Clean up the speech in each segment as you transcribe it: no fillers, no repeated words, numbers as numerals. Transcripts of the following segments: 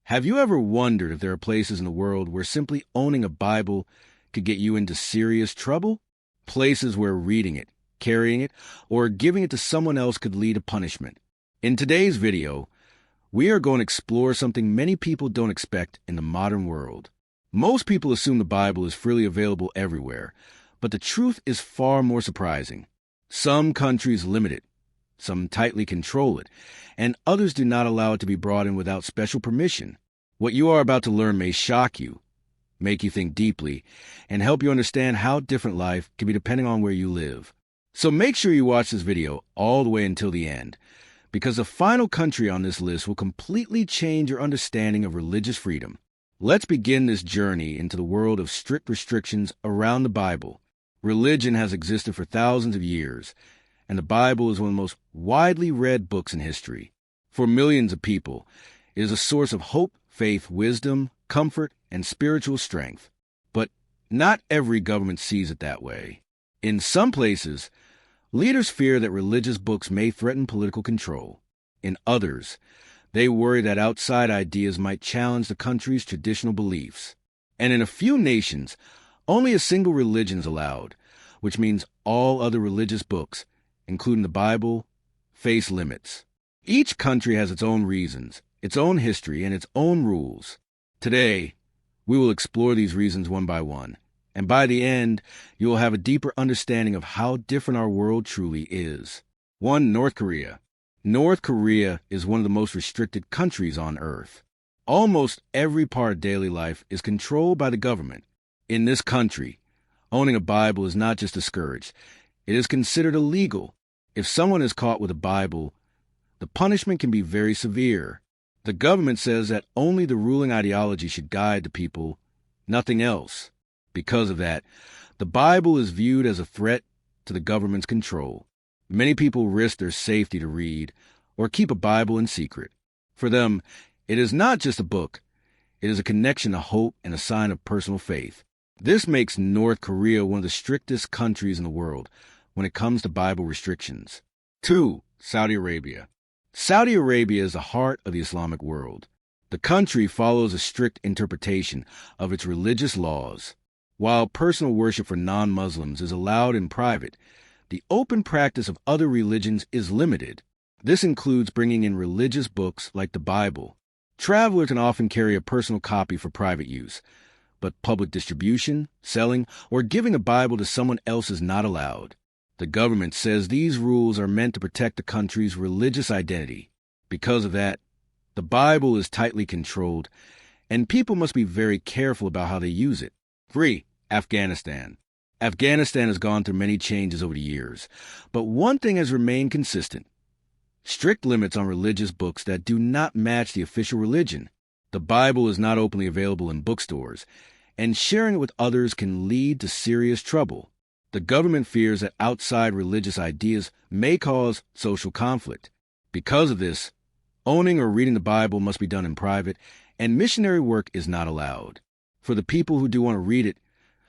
Have you ever wondered if there are places in the world where simply owning a Bible could get you into serious trouble? Places where reading it, carrying it, or giving it to someone else could lead to punishment. In today's video, we are going to explore something many people don't expect in the modern world. Most people assume the Bible is freely available everywhere, but the truth is far more surprising. Some countries limit it, some tightly control it, and others do not allow it to be brought in without special permission. What you are about to learn may shock you, make you think deeply, and help you understand how different life can be depending on where you live. So make sure you watch this video all the way until the end, because the final country on this list will completely change your understanding of religious freedom. Let's begin this journey into the world of strict restrictions around the Bible. Religion has existed for thousands of years, and the Bible is one of the most widely read books in history. For millions of people, it is a source of hope, faith, wisdom, comfort, and spiritual strength. But not every government sees it that way. In some places, leaders fear that religious books may threaten political control. In others, they worry that outside ideas might challenge the country's traditional beliefs. And in a few nations, only a single religion is allowed, which means all other religious books, including the Bible, face limits. Each country has its own reasons, its own history, and its own rules. Today, we will explore these reasons one by one, and by the end, you will have a deeper understanding of how different our world truly is. 1. North Korea. North Korea is one of the most restricted countries on Earth. Almost every part of daily life is controlled by the government. In this country, owning a Bible is not just discouraged. It is considered illegal. If someone is caught with a Bible, the punishment can be very severe. The government says that only the ruling ideology should guide the people, nothing else. Because of that, the Bible is viewed as a threat to the government's control. Many people risk their safety to read or keep a Bible in secret. For them, it is not just a book. It is a connection to hope and a sign of personal faith. This makes North Korea one of the strictest countries in the world when it comes to Bible restrictions. 2. Saudi Arabia. Saudi Arabia is the heart of the Islamic world. The country follows a strict interpretation of its religious laws. While personal worship for non-Muslims is allowed in private, the open practice of other religions is limited. This includes bringing in religious books like the Bible. Travelers can often carry a personal copy for private use, but public distribution, selling, or giving a Bible to someone else is not allowed. The government says these rules are meant to protect the country's religious identity. Because of that, the Bible is tightly controlled, and people must be very careful about how they use it. 3. Afghanistan. Afghanistan has gone through many changes over the years, but one thing has remained consistent: strict limits on religious books that do not match the official religion. The Bible is not openly available in bookstores, and sharing it with others can lead to serious trouble. The government fears that outside religious ideas may cause social conflict. Because of this, owning or reading the Bible must be done in private, and missionary work is not allowed. For the people who do want to read it,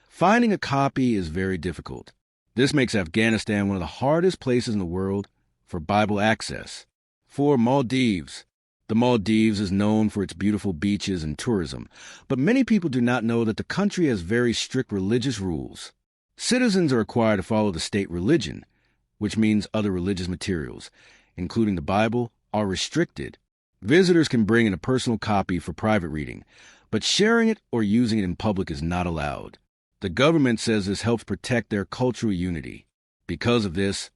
finding a copy is very difficult. This makes Afghanistan one of the hardest places in the world for Bible access. 4. Maldives. The Maldives is known for its beautiful beaches and tourism, but many people do not know that the country has very strict religious rules. Citizens are required to follow the state religion, which means other religious materials, including the Bible, are restricted. Visitors can bring in a personal copy for private reading, but sharing it or using it in public is not allowed. The government says this helps protect their cultural unity. Because of this,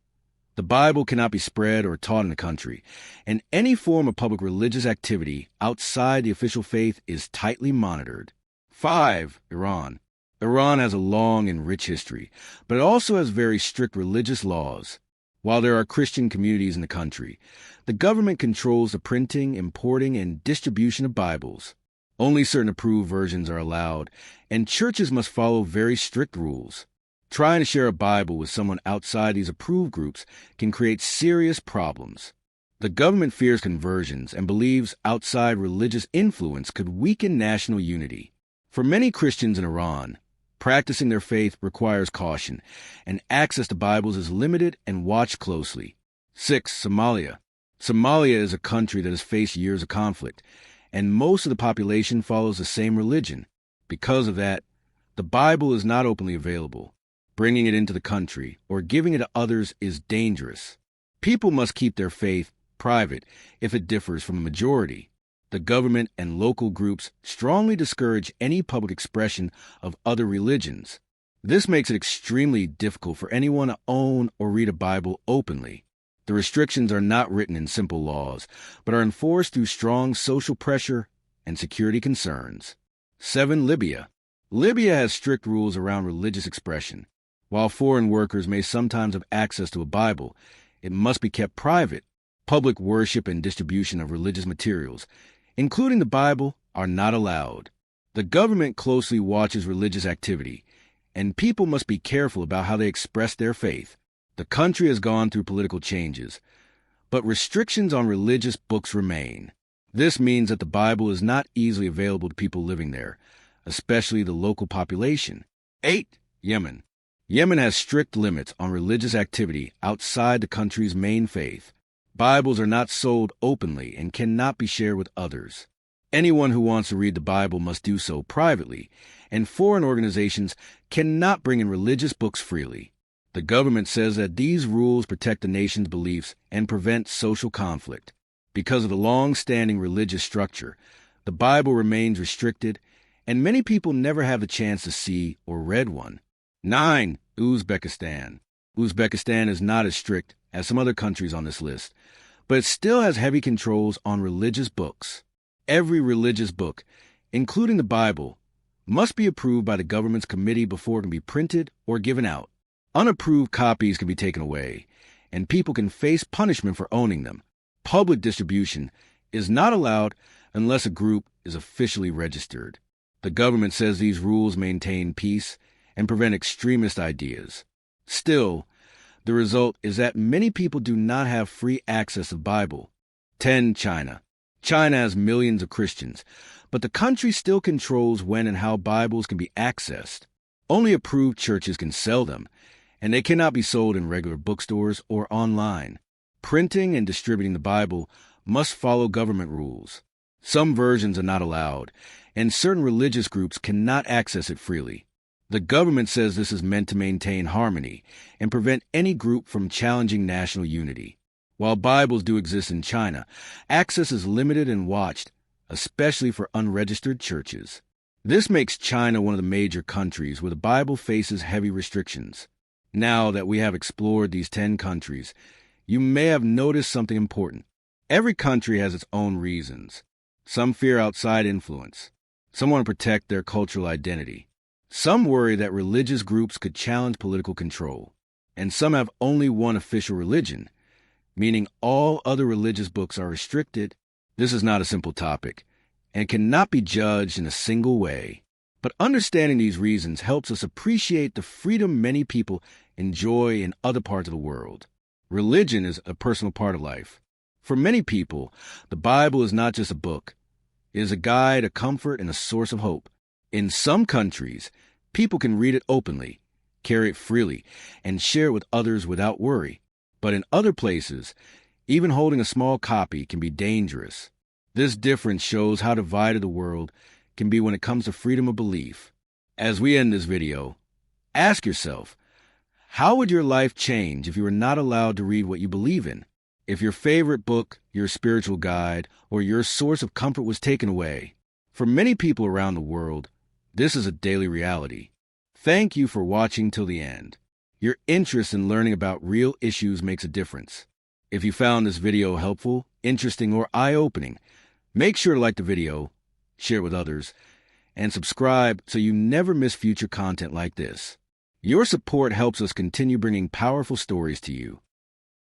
the Bible cannot be spread or taught in the country, and any form of public religious activity outside the official faith is tightly monitored. 5. Iran. Iran has a long and rich history, but it also has very strict religious laws. While there are Christian communities in the country, the government controls the printing, importing, and distribution of Bibles. Only certain approved versions are allowed, and churches must follow very strict rules. Trying to share a Bible with someone outside these approved groups can create serious problems. The government fears conversions and believes outside religious influence could weaken national unity. For many Christians in Iran, practicing their faith requires caution, and access to Bibles is limited and watched closely. 6. Somalia. Somalia is a country that has faced years of conflict, and most of the population follows the same religion. Because of that, the Bible is not openly available. Bringing it into the country or giving it to others is dangerous. People must keep their faith private if it differs from a majority. The government and local groups strongly discourage any public expression of other religions. This makes it extremely difficult for anyone to own or read a Bible openly. The restrictions are not written in simple laws, but are enforced through strong social pressure and security concerns. 7. Libya. Libya has strict rules around religious expression. While foreign workers may sometimes have access to a Bible, it must be kept private. Public worship and distribution of religious materials, including the Bible, are not allowed. The government closely watches religious activity, and people must be careful about how they express their faith. The country has gone through political changes, but restrictions on religious books remain. This means that the Bible is not easily available to people living there, especially the local population. 8. Yemen. Yemen has strict limits on religious activity outside the country's main faith. Bibles are not sold openly and cannot be shared with others. Anyone who wants to read the Bible must do so privately, and foreign organizations cannot bring in religious books freely. The government says that these rules protect the nation's beliefs and prevent social conflict. Because of the long-standing religious structure, the Bible remains restricted, and many people never have the chance to see or read one. 9. Uzbekistan. Uzbekistan is not as strict as some other countries on this list, but it still has heavy controls on religious books. Every religious book, including the Bible, must be approved by the government's committee before it can be printed or given out. Unapproved copies can be taken away, and people can face punishment for owning them. Public distribution is not allowed unless a group is officially registered. The government says these rules maintain peace and prevent extremist ideas. Still, the result is that many people do not have free access to the Bible. 10. China. China has millions of Christians, but the country still controls when and how Bibles can be accessed. Only approved churches can sell them, and they cannot be sold in regular bookstores or online. Printing and distributing the Bible must follow government rules. Some versions are not allowed, and certain religious groups cannot access it freely. The government says this is meant to maintain harmony and prevent any group from challenging national unity. While Bibles do exist in China, access is limited and watched, especially for unregistered churches. This makes China one of the major countries where the Bible faces heavy restrictions. Now that we have explored these 10 countries, you may have noticed something important. Every country has its own reasons. Some fear outside influence. Some want to protect their cultural identity. Some worry that religious groups could challenge political control. And some have only one official religion, meaning all other religious books are restricted. This is not a simple topic, and cannot be judged in a single way. But understanding these reasons helps us appreciate the freedom many people enjoy in other parts of the world. Religion is a personal part of life. For many people, the Bible is not just a book. It is a guide, a comfort, and a source of hope. In some countries, people can read it openly, carry it freely, and share it with others without worry. But in other places, even holding a small copy can be dangerous. This difference shows how divided the world can be when it comes to freedom of belief. As we end this video, ask yourself, how would your life change if you were not allowed to read what you believe in? If your favorite book, your spiritual guide, or your source of comfort was taken away? For many people around the world, this is a daily reality. Thank you for watching till the end. Your interest in learning about real issues makes a difference. If you found this video helpful, interesting, or eye-opening, make sure to like the video, share it with others, and subscribe so you never miss future content like this. Your support helps us continue bringing powerful stories to you.